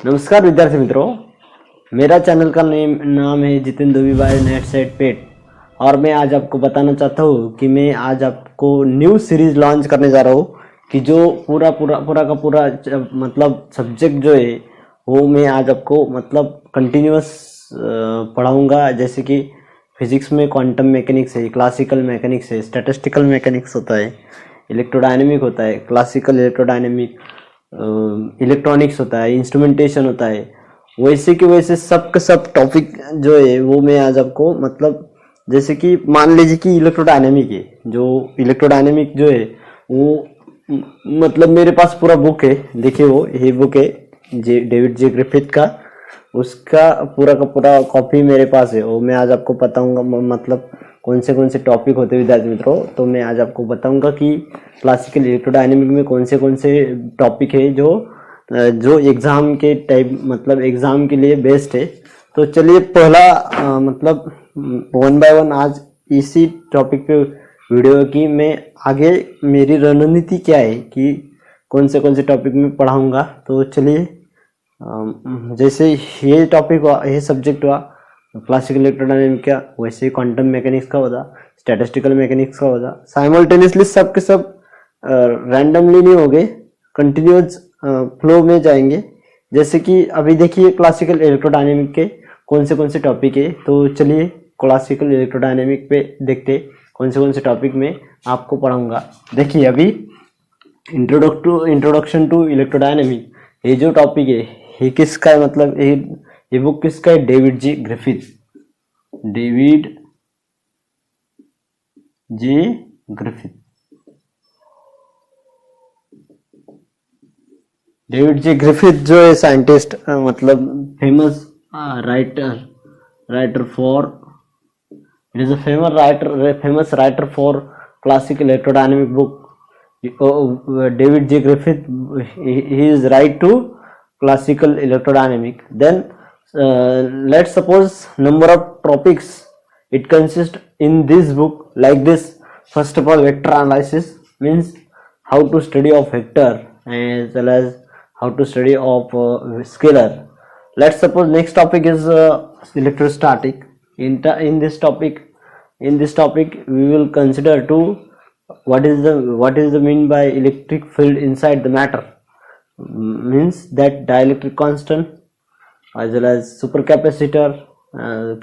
नमस्कार विद्यार्थी मित्रों, मेरा चैनल का नाम है Jitendra Dubey by NET SET PET. और मैं आज आपको बताना चाहता हूँ कि मैं आज आपको न्यू सीरीज लॉन्च करने जा रहा हूँ कि जो पूरा का पूरा मतलब सब्जेक्ट जो है वो मैं आज आपको मतलब कंटिन्यूअस पढ़ाऊँगा। जैसे कि फिजिक्स में क्वांटम मैकेनिक्स है, क्लासिकल मैकेनिक्स है, स्टैटिस्टिकल मैकेनिक्स होता है, इलेक्ट्रोडायनेमिक होता है, क्लासिकल इलेक्ट्रोडायनेमिक, इलेक्ट्रॉनिक्स होता है, इंस्ट्रूमेंटेशन होता है। वैसे कि वैसे सब का सब टॉपिक जो है वो मैं आज आपको मतलब जैसे कि मान लीजिए कि इलेक्ट्रोडायनेमिक है, जो इलेक्ट्रोडायनेमिक जो है वो मतलब मेरे पास पूरा बुक है। देखिए वो ये बुक है डेविड जे ग्रिफिथ का, उसका पूरा का पूरा कॉपी मेरे पास है। वो मैं आज आपको बताऊंगा मतलब कौन से टॉपिक होते हैं विद्यार्थी मित्रों। तो मैं आज आपको बताऊंगा कि क्लासिकल इलेक्ट्रोडायनेमिक में कौन से टॉपिक है जो एग्जाम के टाइप मतलब एग्जाम के लिए बेस्ट है। तो चलिए पहला मतलब वन बाय वन आज इसी टॉपिक पे वीडियो की मैं आगे मेरी रणनीति क्या है कि कौन से टॉपिक में पढ़ाऊंगा। तो चलिए जैसे ये टॉपिक हुआ, ये सब्जेक्ट हुआ क्लासिकल इलेक्ट्रोडायनेमिक का, वैसे क्वांटम मैकेनिक्स का होगा, स्टैटिस्टिकल मैकेनिक्स का होगा। साइमल्टेनियसली सब के सब रैंडमली नहीं होंगे, कंटिन्यूअस फ्लो में जाएंगे। जैसे कि अभी देखिए क्लासिकल इलेक्ट्रोडायनेमिक के कौन से टॉपिक है। तो चलिए क्लासिकल इलेक्ट्रोडायनेमिक पे देखते कौन से टॉपिक में आपको पढ़ाऊंगा। देखिए अभी इंट्रोडक्शन टू इलेक्ट्रोडायनेमिक ये जो टॉपिक है ये किसका है, मतलब ये बुक किसका है? डेविड जे ग्रिफिथ। डेविड जे ग्रिफिथ डेविड जे ग्रिफिथ जो है साइंटिस्ट मतलब famous writer for it is a famous writer for classical electrodynamic book. David J. Griffith, he is right to classical electrodynamic. Then let's suppose number of topics it consists in this book like this. First of all, vector analysis means how to study of vector as well as how to study of scalar. Let's suppose next topic is electrostatic. In this topic we will consider to what is the mean by electric field inside the matter, means that dielectric constant as well as supercapacitor,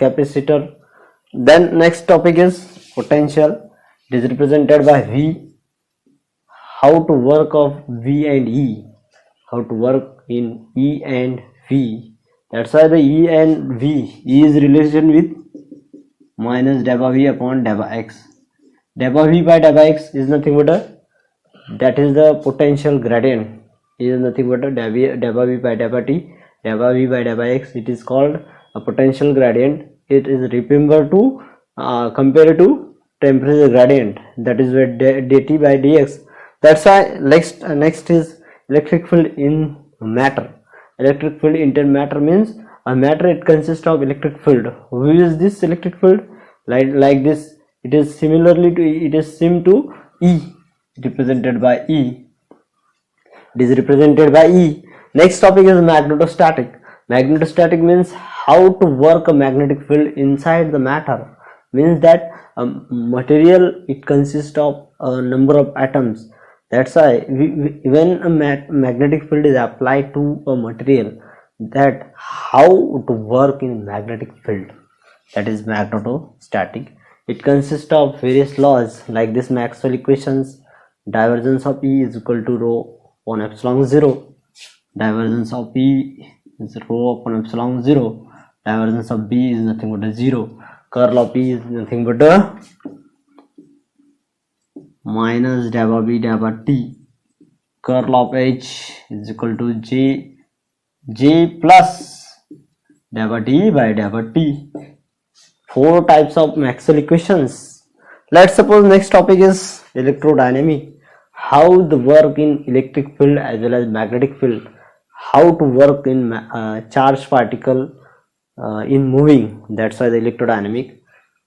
capacitor. Then next topic is potential. It is represented by V. How to work of V and E, how to work in E and V. That's why the E and V is relation with minus delta V upon delta X. Delta V by delta X is nothing but that is the potential gradient, is nothing but delta V by delta T. Delta V by delta X, it is called a potential gradient. It is remember to compare to temperature gradient, that is where dt by dx. That's why next is electric field in matter. Electric field in matter means a matter it consists of electric field. Who is this electric field? Like this, it is similarly to it is same to E, represented by E. It is represented by E. Next topic is magnetostatic. Magnetostatic means how to work a magnetic field inside the matter, means that material it consists of a number of atoms. That's why when a magnetic field is applied to a material, that how to work in magnetic field, that is magnetostatic. It consists of various laws like this Maxwell equations. Divergence of E is equal to rho upon epsilon 0. Divergence of E is rho upon epsilon 0. Divergence of B is nothing but a 0. Curl of E is nothing but a minus delta B delta T. Curl of H is equal to J plus delta T by delta T. 4 types of Maxwell equations. Let's suppose next topic is electrodynamic. How the work in electric field as well as magnetic field. How to work in charged particle in moving. That's why the electrodynamic.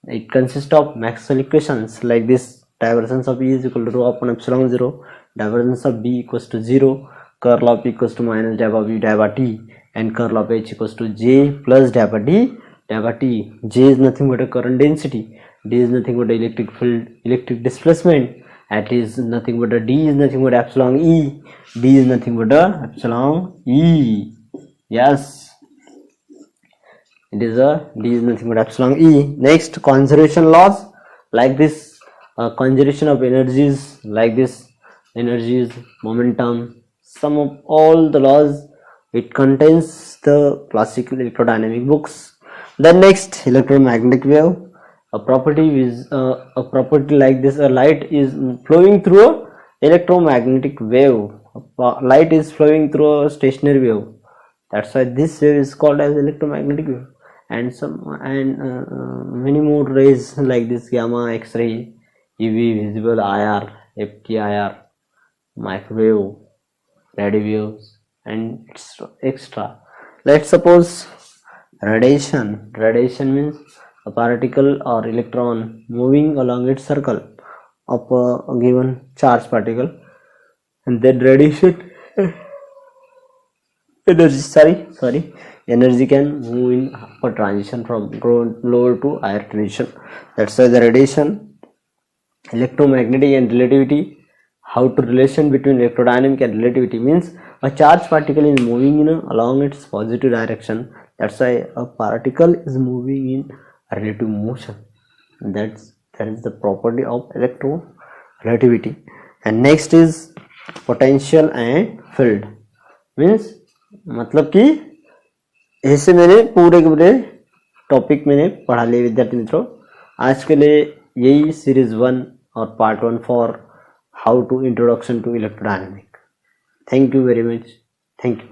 It consists of Maxwell equations like this. Divergence of E is equal to rho upon epsilon 0. Divergence of B equals to 0. Curl of E equals to minus delta V delta T. and curl of H equals to J plus kappa D. Kappa T, J is nothing but a current density, D is nothing but electric field, electric displacement, at is nothing but a D is nothing but epsilon E, D is nothing but a epsilon E. Yes, it is a D is nothing but epsilon E. Next, conservation laws, like this, conservation of energies, like this, energies, momentum, sum of all the laws, it contains the classical electrodynamic books. Then next, electromagnetic wave, a property is a property like this, a light is flowing through a electromagnetic wave, light is flowing through a stationary wave, that's why this wave is called as electromagnetic wave. And many more rays like this, gamma, x-ray, UV, visible, IR, FTIR, microwave, radio waves, and extra. Let's suppose radiation. Radiation means a particle or electron moving along its circle of a given charge particle, and then radiation energy can move in for transition from lower to higher tension. That's why the radiation, electromagnetic and relativity. How to relation between electrodynamic and relativity means a charged particle is moving along its positive direction, that's why a particle is moving in relative motion. That is the property of electrorelativity. And next is potential and field, means मतलब कि ऐसे मैंने पूरे के पूरे topic मैंने पढ़ा लिए विद्यार्थी मित्रों। आज के लिए यही सीरीज 1 और part 1 for how to introduction to electrodynamic. Thank you very much, thank you.